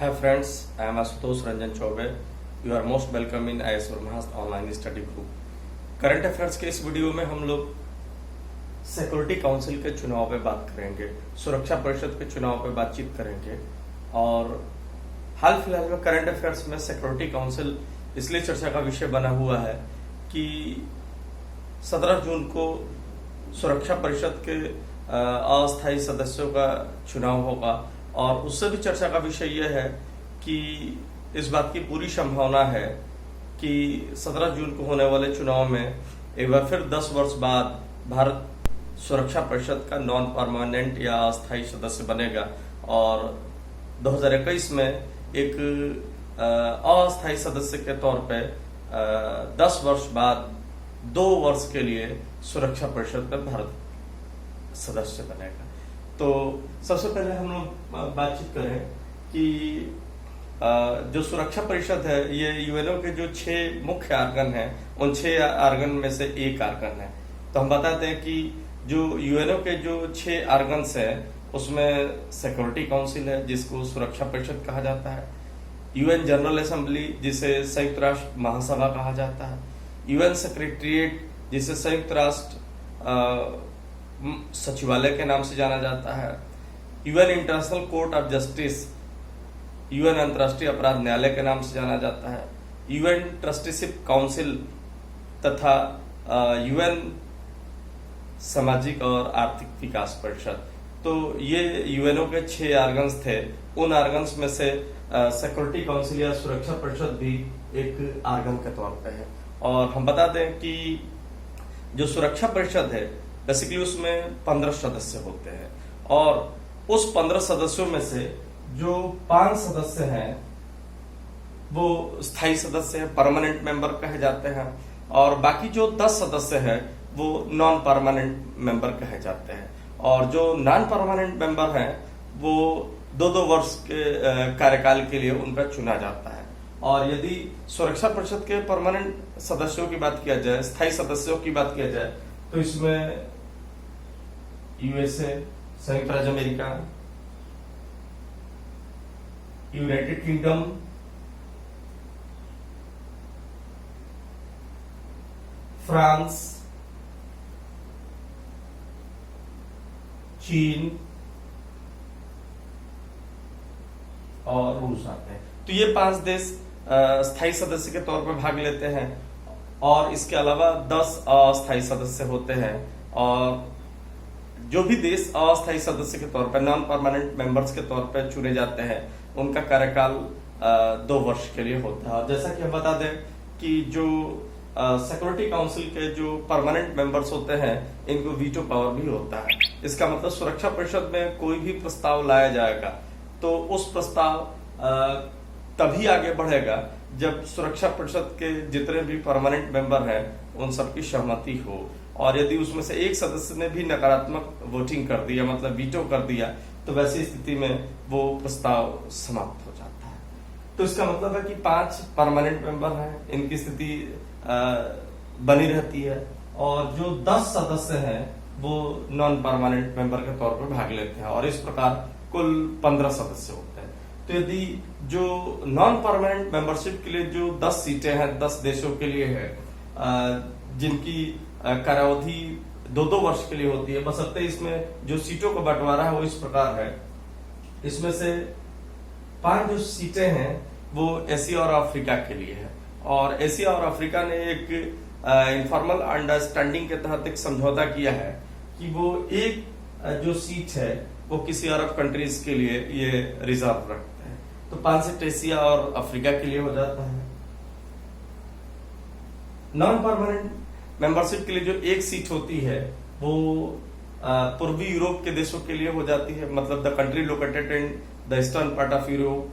Hi friends, I am Asutosh Ranjan Chaube. You are most welcome in IS Brahmast online study group. Current affairs के इस video में हम लोग security council के चुनाव पे बात करेंगे, सुरक्षा परिषद के चुनाव पे बातचीत करेंगे। और हाल फिलहाल में करंट अफेयर्स में सिक्योरिटी काउंसिल इसलिए चर्चा का विषय बना हुआ है कि 17 जून को सुरक्षा परिषद के अस्थायी सदस्यों का चुनाव होगा और उससे भी चर्चा का विषय यह है कि इस बात की पूरी संभावना है कि 17 जून को होने वाले चुनाव में एक बार फिर 10 वर्ष बाद भारत सुरक्षा परिषद का नॉन परमानेंट या अस्थायी सदस्य बनेगा और 2021 में एक अस्थायी सदस्य के तौर पे 10 वर्ष बाद 2 वर्ष के लिए सुरक्षा परिषद में भारत सदस्य बनेगा। तो सबसे पहले हम लोग बातचीत करें कि जो सुरक्षा परिषद है ये यूएनओ के जो 6 मुख्य आर्गन हैं उन 6 आर्गन में से एक आर्गन है। तो हम बताते हैं कि जो यूएनओ के जो 6 आर्गन्स हैं उसमें सिक्योरिटी काउंसिल है जिसको सुरक्षा परिषद कहा जाता है, यूएन जनरल असेंबली जिसे संयुक्त राष्ट्र महासभा कहा जाता है, यूएन सेक्रेटरिएट जिसे संयुक्त राष्ट्र सचिवालय के नाम से जाना जाता है, UN international court of justice UN अंतर्राष्ट्रीय अपराध न्यायालय के नाम से जाना जाता है, यूएन ट्रस्टीशिप काउंसिल तथा यूएन सामाजिक और आर्थिक विकास परिषद। तो ये यूएनओ के 6 आर्गन्स थे। उन आर्गन्स में से सिक्योरिटी काउंसिल या सुरक्षा परिषद भी एक आर्गन के तौर पे है। और हम बता दें कि जो सुरक्षा परिषद है बेसिकली उसमें 15 सदस्य होते हैं और उस 15 सदस्यों में से जो 5 सदस्य हैं वो स्थायी सदस्य हैं, परमानेंट मेंबर कहे जाते हैं, और बाकी जो 10 सदस्य हैं वो नॉन परमानेंट मेंबर कहे जाते हैं। और जो नॉन परमानेंट मेंबर हैं वो 2-2 वर्ष के कार्यकाल के लिए उनका चुना जाता है। और यदि सुरक्षा परिषद के परमानेंट सदस्यों की बात किया जाए, स्थायी सदस्यों की बात किया जाए, तो इसमें यूएसए, संयुक्त राज्य अमेरिका, यूनाइटेड किंगडम, फ्रांस, चीन और रूस आते हैं। तो ये 5 देश स्थायी सदस्य के तौर पर भाग लेते हैं और इसके अलावा 10 अस्थायी सदस्य होते हैं। और जो भी देश अस्थायी सदस्य के तौर पर नॉन परमानेंट मेंबर्स के तौर पर चुने जाते हैं उनका कार्यकाल 2 वर्ष के लिए होता है। और जैसा कि हम बता दें कि जो सिक्योरिटी काउंसिल के जो परमानेंट मेंबर्स होते हैं इनको वीटो पावर भी होता है। इसका मतलब सुरक्षा परिषद में कोई भी प्रस्ताव लाया जाएगा तो उस प्रस्ताव तभी आगे बढ़ेगा जब सुरक्षा परिषद के जितने भी परमानेंट मेंबर हैं उन सबकी सहमति हो। और यदि उसमें से एक सदस्य ने भी नकारात्मक वोटिंग कर दिया, मतलब वीटो कर दिया, तो वैसी स्थिति में वो प्रस्ताव समाप्त हो जाता है। तो इसका मतलब है कि 5 परमानेंट मेंबर हैं, इनकी स्थिति बनी रहती है और जो 10 सदस्य हैं वो नॉन परमानेंट मेंबर के तौर पर भाग लेते हैं और इस प्रकार कुल 15 सदस्य होते हैं। तो यदि जो नॉन परमानेंट मेंबरशिप के लिए जो 10 सीटें हैं 10 देशों के लिए है जिनकी कार्यावधि 2-2 वर्ष के लिए होती है, बशर्ते इसमें जो सीटों का बंटवारा है वो इस प्रकार है। इसमें से 5 जो सीटें हैं वो एशिया और अफ्रीका के लिए है और एशिया और अफ्रीका ने एक इनफॉर्मल अंडरस्टैंडिंग के तहत एक समझौता किया है कि वो एक जो सीट है वो किसी अरब कंट्रीज के लिए ये रिजर्व रखते हैं। तो 5 सीट एशिया और अफ्रीका के लिए हो जाता है। नॉन परमानेंट मेंबरशिप के लिए जो एक सीट होती है वो पूर्वी यूरोप के देशों के लिए हो जाती है, मतलब the country located in the eastern part of Europe.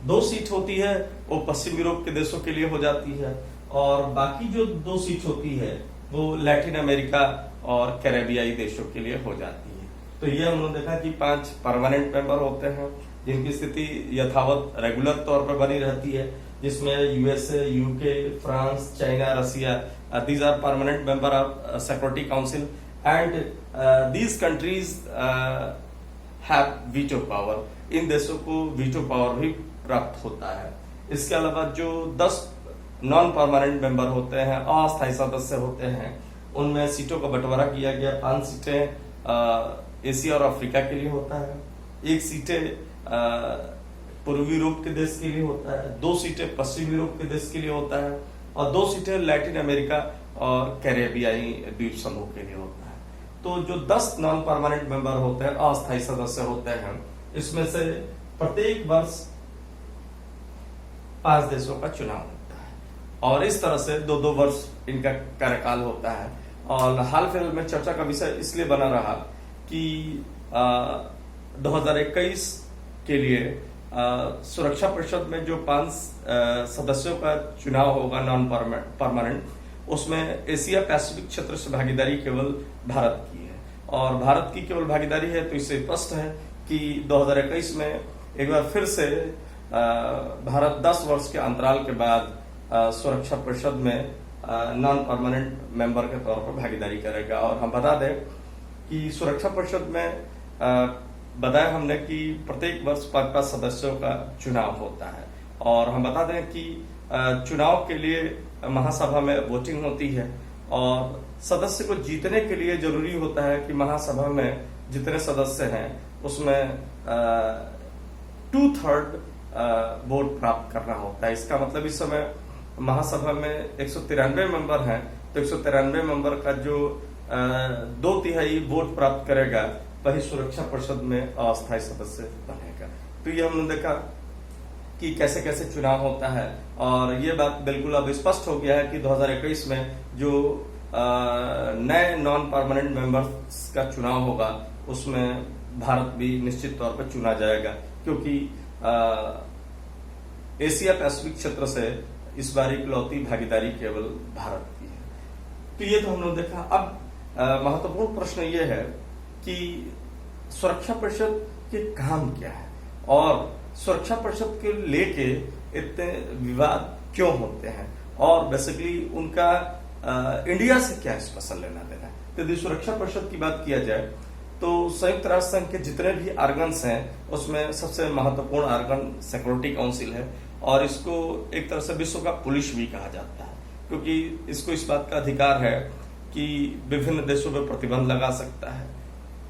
2 seat होती है वो पश्चिम यूरोप के देशों के लिए हो जाती है और बाकी जो 2 सीट होती है वो लैटिन अमेरिका और कैरेबियाई देशों के लिए हो जाती है। तो ये हम लोग देखा कि 5 परमानेंट मेंबर होते हैं जिनकी स्थिति यथावत रेगुलर तौर पर बनी रहती है, जिसमें USA, UK, France, China, Russia, these are permanent member of security council and these countries have veto power, इन देशों को वीटो पावर भी प्राप्त होता है। इसके अलावा जो 10 नॉन परमानेंट मेंबर होते हैं, अस्थायी सदस्य होते हैं, उनमें सीटों का बंटवारा किया गया। 5 सीटें एशिया और अफ्रीका के लिए होता है, 1 सीटें पूर्वी यूरोप के देश के लिए होता है, 2 सीटें पश्चिमी यूरोप के देश के लिए होता है और 2 सीटें लैटिन अमेरिका और कैरेबियाई द्वीप समूह के लिए होता है। तो जो 10 नॉन परमानेंट मेंबर होते हैं, अस्थायी सदस्य होते हैं, इसमें से प्रत्येक वर्ष 5 देशों का चुनाव होता है और इस तरह से 2-2 वर्ष इनका कार्यकाल होता है। और हाल फिलहाल में चर्चा का विषय इसलिए बना रहा कि 2021 के लिए सुरक्षा परिषद में जो 5 सदस्यों का चुनाव होगा नॉन परमानेंट, उसमें एशिया पैसिफिक क्षेत्र से भागीदारी केवल भारत की है और भारत की केवल भागीदारी है। तो इससे स्पष्ट है कि 2021 में एक बार फिर से भारत 10 वर्ष के अंतराल के बाद सुरक्षा परिषद में नॉन परमानेंट मेंबर के तौर पर भागीदारी करेगा। और हम बता दें कि सुरक्षा परिषद में बताया हमने कि प्रत्येक वर्ष 5 सदस्यों का चुनाव होता है और हम बता दें कि चुनाव के लिए महासभा में वोटिंग होती है और सदस्य को जीतने के लिए जरूरी होता है कि महासभा में जितने सदस्य हैं उसमें 2/3 वोट प्राप्त करना होता है। इसका मतलब इस समय महासभा में 193 मेंबर हैं, तो 193 मेंबर का जो 2/3 वोट प्राप्त करेगा वही सुरक्षा परिषद में अस्थायी सदस्य बनेगा। तो ये हमने देखा कि कैसे कैसे चुनाव होता है और ये बात बिल्कुल अब स्पष्ट हो गया है कि 2021 में जो नए नॉन परमानेंट मेंबर्स का चुनाव होगा उसमें भारत भी निश्चित तौर पर चुना जाएगा, क्योंकि एशिया पैसिफिक क्षेत्र से इस बार इकलौती भागीदारी केवल भारत की है। तो ये तो हमने देखा। अब महत्वपूर्ण प्रश्न ये है कि सुरक्षा परिषद के काम क्या है और सुरक्षा परिषद के लेके इतने विवाद क्यों होते हैं और बेसिकली उनका इंडिया से क्या स्पेशल लेना देना है। तो यदि सुरक्षा परिषद की बात किया जाए तो संयुक्त राष्ट्र संघ के जितने भी आर्गन्स हैं उसमें सबसे महत्वपूर्ण आर्गन सिक्योरिटी काउंसिल है और इसको एक तरह से विश्व का पुलिस भी कहा जाता है, क्योंकि इसको इस बात का अधिकार है कि विभिन्न देशों पर प्रतिबंध लगा सकता है।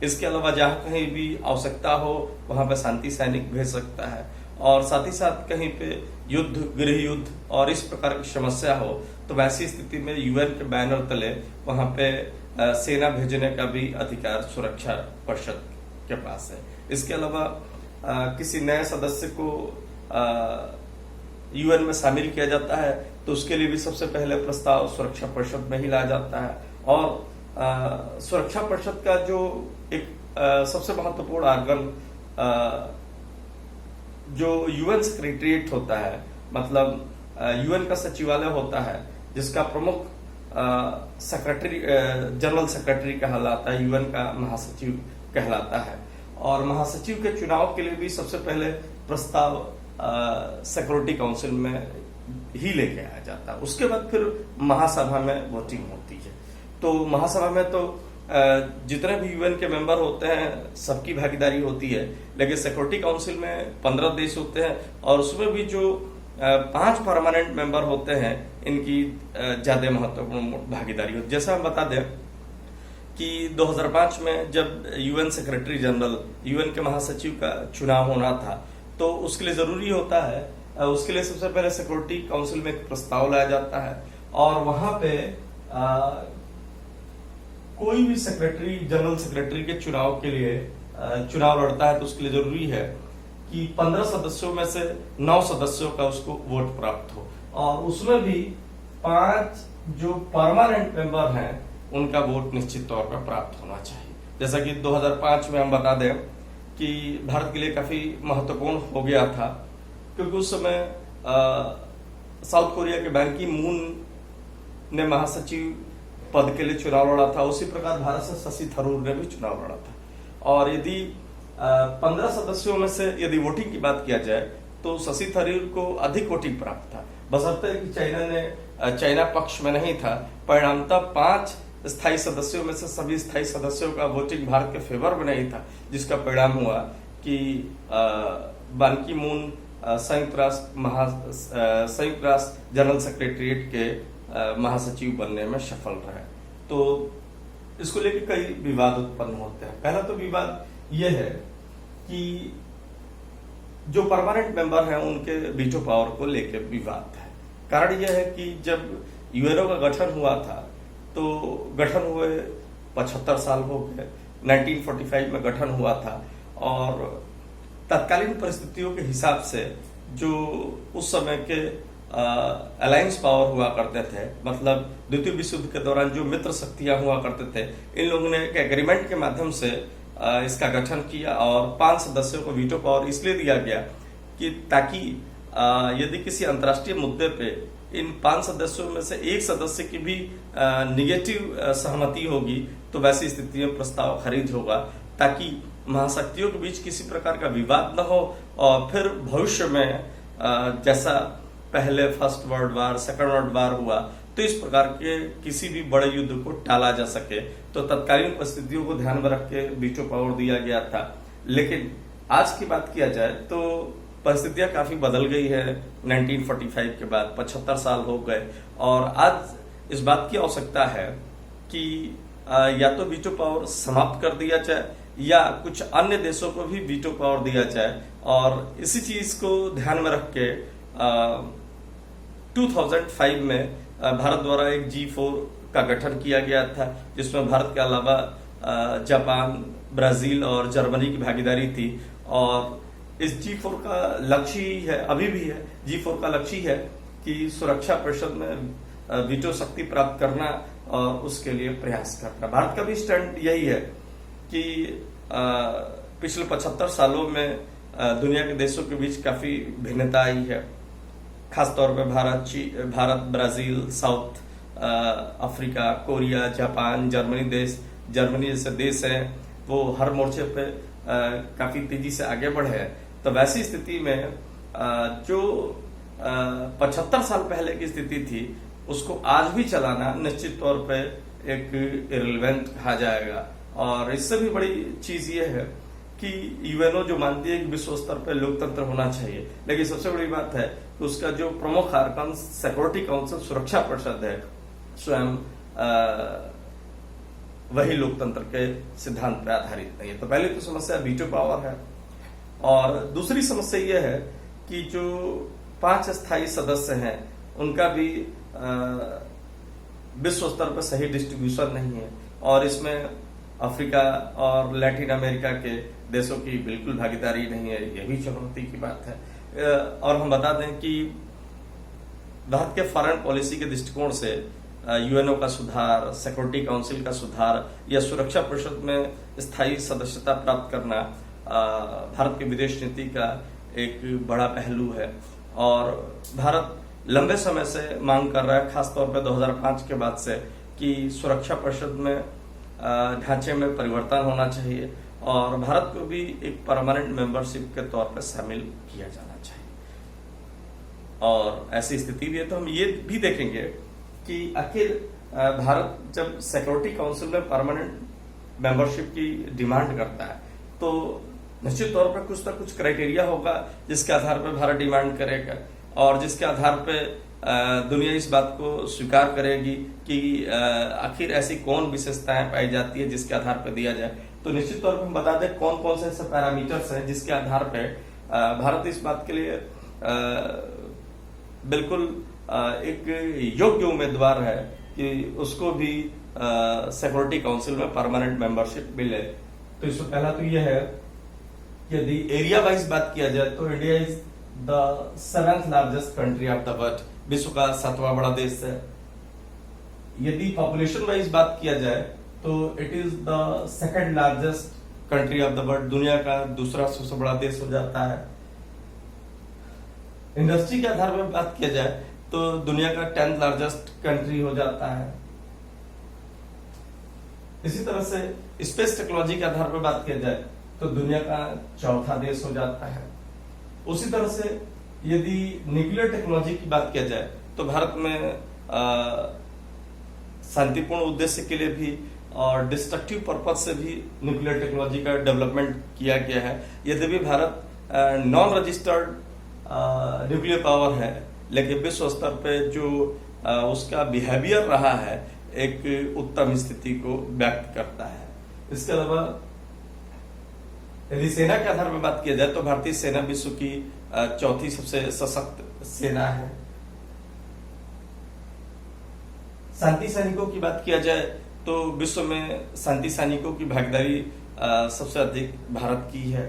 इसके अलावा जहां कहीं भी आवश्यकता हो वहां पे शांति सैनिक भेज सकता है और साथ ही साथ कहीं पे युद्ध, गृह युद्ध और इस प्रकार की समस्या हो तो वैसी स्थिति में यूएन के बैनर तले वहां पे सेना भेजने का भी अधिकार सुरक्षा परिषद के पास है। इसके अलावा किसी नए सदस्य को यूएन में शामिल किया जाता है तो उसके लिए भी सबसे पहले प्रस्ताव सुरक्षा परिषद में ही लाया जाता है और सुरक्षा परिषद का जो एक सबसे महत्वपूर्ण आर्गन जो यूएन सेक्रेटरीट होता है, मतलब यूएन का सचिवालय होता है जिसका प्रमुख सेक्रेटरी जनरल सेक्रेटरी कहलाता है, यूएन का महासचिव कहलाता है और महासचिव के चुनाव के लिए भी सबसे पहले प्रस्ताव सिक्योरिटी काउंसिल में ही लेके आया जाता है। उसके बाद फिर महासभा में वोटिंग होती है। तो महासभा में तो जितने भी यूएन के मेंबर होते हैं सबकी भागीदारी होती है, लेकिन सिक्योरिटी काउंसिल में 15 देश होते हैं और उसमें भी जो 5 परमानेंट मेंबर होते हैं इनकी ज्यादा महत्वपूर्ण भागीदारी होती है। जैसा हम बता दें कि 2005 में जब यूएन सेक्रेटरी जनरल, यूएन के महासचिव का चुनाव होना था तो उसके लिए जरूरी होता है, उसके लिए सबसे पहले सिक्योरिटी काउंसिल में एक प्रस्ताव लाया जाता है और वहां पे कोई भी सेक्रेटरी, जनरल सेक्रेटरी के चुनाव के लिए चुनाव लड़ता है तो उसके लिए जरूरी है कि 15 सदस्यों में से 9 सदस्यों का उसको वोट प्राप्त हो और उसमें भी 5 जो परमानेंट मेंबर हैं उनका वोट निश्चित तौर पर प्राप्त होना चाहिए। जैसा कि 2005 में हम बता दें कि भारत के लिए काफी महत्वपूर्ण हो गया था, क्योंकि उस समय साउथ कोरिया के बैन की मून ने महासचिव पद के लिए चुनाव लड़ा था। उसी प्रकार भारत से शशि थरूर ने भी चुनाव लड़ा था और यदि 15 सदस्यों में से यदि वोटिंग की बात किया जाए तो शशि थरूर को अधिक वोटिंग प्राप्त था, बशर्ते कि चाइना पक्ष में नहीं था। परिणामतः 5 स्थायी सदस्यों में से सभी स्थायी सदस्यों का वोटिंग भारत के फेवर में नहीं था, जिसका परिणाम हुआ कि बान की मून संयुक्त राष्ट्र जनरल सेक्रेटरिएट के महासचिव बनने में सफल रहे। तो इसको लेकर कई विवाद उत्पन्न होते हैं। पहला तो विवाद यह है कि जो परमानेंट मेंबर हैं उनके वीटो पावर को लेकर विवाद है। कारण यह है कि जब यूएनओ का गठन हुआ था तो गठन हुए 75 साल हो गए, 1945 में गठन हुआ था, और तत्कालीन परिस्थितियों के हिसाब से जो उस समय के अलायंस पावर हुआ करते थे, मतलब द्वितीय विश्व युद्ध के दौरान जो मित्र शक्तियां हुआ करते थे, इन लोगों ने एक एग्रीमेंट के माध्यम से इसका गठन किया और 5 सदस्यों को वीटो पावर इसलिए दिया गया कि ताकि यदि किसी अंतर्राष्ट्रीय मुद्दे पे इन 5 सदस्यों में से एक सदस्य की भी निगेटिव सहमति होगी तो वैसी स्थिति में प्रस्ताव खारिज होगा, ताकि महाशक्तियों के बीच किसी प्रकार का विवाद न हो और फिर भविष्य में जैसा पहले first world war, second world war हुआ तो इस प्रकार के किसी भी बड़े युद्ध को टाला जा सके। तो तत्कालीन परिस्थितियों को ध्यान में रख के वीटो पावर दिया गया था। लेकिन आज की बात किया जाए तो परिस्थितियां काफी बदल गई है। 1945 के बाद 75 साल हो गए और आज इस बात की आवश्यकता है कि या तो वीटो पावर समाप्त कर दिया जाए या कुछ अन्य देशों को भी वीटो पावर दिया जाए। और इसी चीज को ध्यान में रख के 2005 में भारत द्वारा एक G4 का गठन किया गया था, जिसमें भारत के अलावा जापान, ब्राजील और जर्मनी की भागीदारी थी। और इस G4 का लक्ष्य ही है, अभी भी है, G4 का लक्ष्य है कि सुरक्षा परिषद में वीटो शक्ति प्राप्त करना और उसके लिए प्रयास करना। भारत का भी स्टैंड यही है कि पिछले 75 सालों में दुनिया के देशों के बीच काफी भिन्नता आई है। खासतौर पर Bharat, Brazil, south Africa, Korea, Japan, Germany जैसे देश हैं, वो हर मोर्चे पे काफी तेजी से आगे बढ़े हैं। तो वैसी स्थिति में जो 75 साल पहले की स्थिति थी उसको आज भी चलाना निश्चित तौर पे एक इररिलेवेंट कहा जाएगा। और इससे भी बड़ी चीज ये है कि यूएनओ जो मानती है कि विश्व स्तर पर लोकतंत्र होना चाहिए, लेकिन सबसे बड़ी बात है कि उसका जो प्रमुख आर्कन सिक्योरिटी काउंसिल, सुरक्षा परिषद है, स्वयं वही लोकतंत्र के सिद्धांत पर आधारित नहीं है। तो पहली तो समस्या वीटो पावर है। और दूसरी समस्या यह है कि जो 5 स्थायी सदस्य हैं उनका भी विश्व स्तर पर सही डिस्ट्रीब्यूशन नहीं है, और इसमें अफ्रीका और लैटिन अमेरिका के देशों की बिल्कुल भागीदारी नहीं है। यह भी चुनौती की बात है। और हम बता दें कि भारत के फॉरेन पॉलिसी के दृष्टिकोण से यूएनओ का सुधार, सिक्योरिटी काउंसिल का सुधार या सुरक्षा परिषद में स्थायी सदस्यता प्राप्त करना भारत की विदेश नीति का एक बड़ा पहलू है। और भारत लंबे समय से मांग कर रहा है, खासतौर पर 2005 के बाद से, कि सुरक्षा परिषद में ढांचे में परिवर्तन होना चाहिए और भारत को भी एक परमानेंट मेंबरशिप के तौर पर शामिल किया जाना चाहिए। और ऐसी स्थिति भी है तो हम ये भी देखेंगे कि आखिर भारत जब सिक्योरिटी काउंसिल में परमानेंट मेंबरशिप की डिमांड करता है तो निश्चित तौर पर कुछ ना कुछ क्राइटेरिया होगा जिसके आधार पर भारत डिमांड करेगा, और जिसके आधार पर दुनिया इस बात को स्वीकार करेगी कि आखिर ऐसी कौन विशेषताएं पाई जाती है जिसके आधार पर दिया जाए। तो निश्चित तौर पर हम बता दें कौन कौन से ऐसे पैरामीटर्स हैं जिसके आधार पर भारत इस बात के लिए बिल्कुल एक योग्य उम्मीदवार है कि उसको भी सिक्योरिटी काउंसिल में परमानेंट मेंबरशिप मिले। तो इसमें पहला तो यह है, यदि एरिया वाइज बात किया जाए तो India is the 7th largest country of the world, विश्व का 7वां बड़ा देश है। यदि पॉपुलेशन वाइज बात किया जाए तो it is the 2nd largest country of the world, दुनिया का दूसरा सबसे बड़ा देश हो जाता है। इंडस्ट्री के आधार पर बात किया जाए तो दुनिया का 10th लार्जेस्ट कंट्री हो जाता है। इसी तरह से स्पेस टेक्नोलॉजी के आधार पर बात किया जाए तो दुनिया का 4था देश हो जाता है। उसी तरह से यदि न्यूक्लियर टेक्नोलॉजी की बात किया जाए तो भारत में शांतिपूर्ण उद्देश्य के लिए भी और डिस्ट्रक्टिव पर्पज से भी न्यूक्लियर टेक्नोलॉजी का डेवलपमेंट किया गया है। यद्यपि Bharat non registered nuclear power है, लेकिन विश्व स्तर पे जो उसका बिहेवियर रहा है एक उत्तम स्थिति को व्यक्त करता है। इसके अलावा यदि सेना के आधार पर बात किया जाए तो भारतीय सेना विश्व की चौथी सबसे सशक्त सेना है। शांति सैनिकों की बात किया जाए तो विश्व में शांति सैनिकों की भागीदारी सबसे अधिक भारत की है।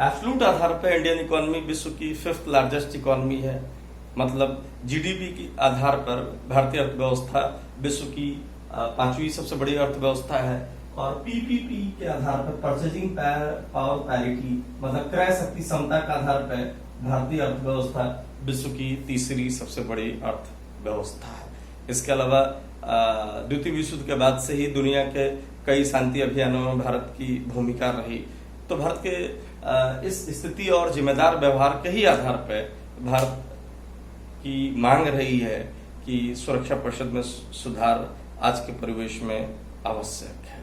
एब्सोल्यूट आधार पर इंडियन इकोनॉमी विश्व की 5th लार्जेस्ट इकोनॉमी है, मतलब जीडीपी के आधार पर भारतीय अर्थव्यवस्था विश्व की 5वीं सबसे बड़ी अर्थव्यवस्था है। और पीपीपी के आधार पर परचेजिंग पावर पैरिटी, मतलब क्रय शक्ति क्षमता के आधार पर भारतीय अर्थव्यवस्था विश्व की 3री सबसे बड़ी अर्थव्यवस्था है। इसके अलावा द्वितीय विश्व युद्ध के बाद से ही दुनिया के कई शांति अभियानों में भारत की भूमिका रही। तो भारत के इस स्थिति और जिम्मेदार व्यवहार के ही आधार पर भारत की मांग रही है कि सुरक्षा परिषद में सुधार आज के परिवेश में आवश्यक है।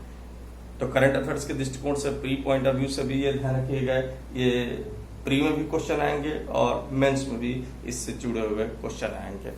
तो करंट अफेयर्स के दृष्टिकोण से प्री पॉइंट ऑफ व्यू से भी ये ध्यान रखिएगा, ये प्री में भी क्वेश्चन आएंगे और मेंस में भी इससे जुड़े हुए क्वेश्चन आएंगे।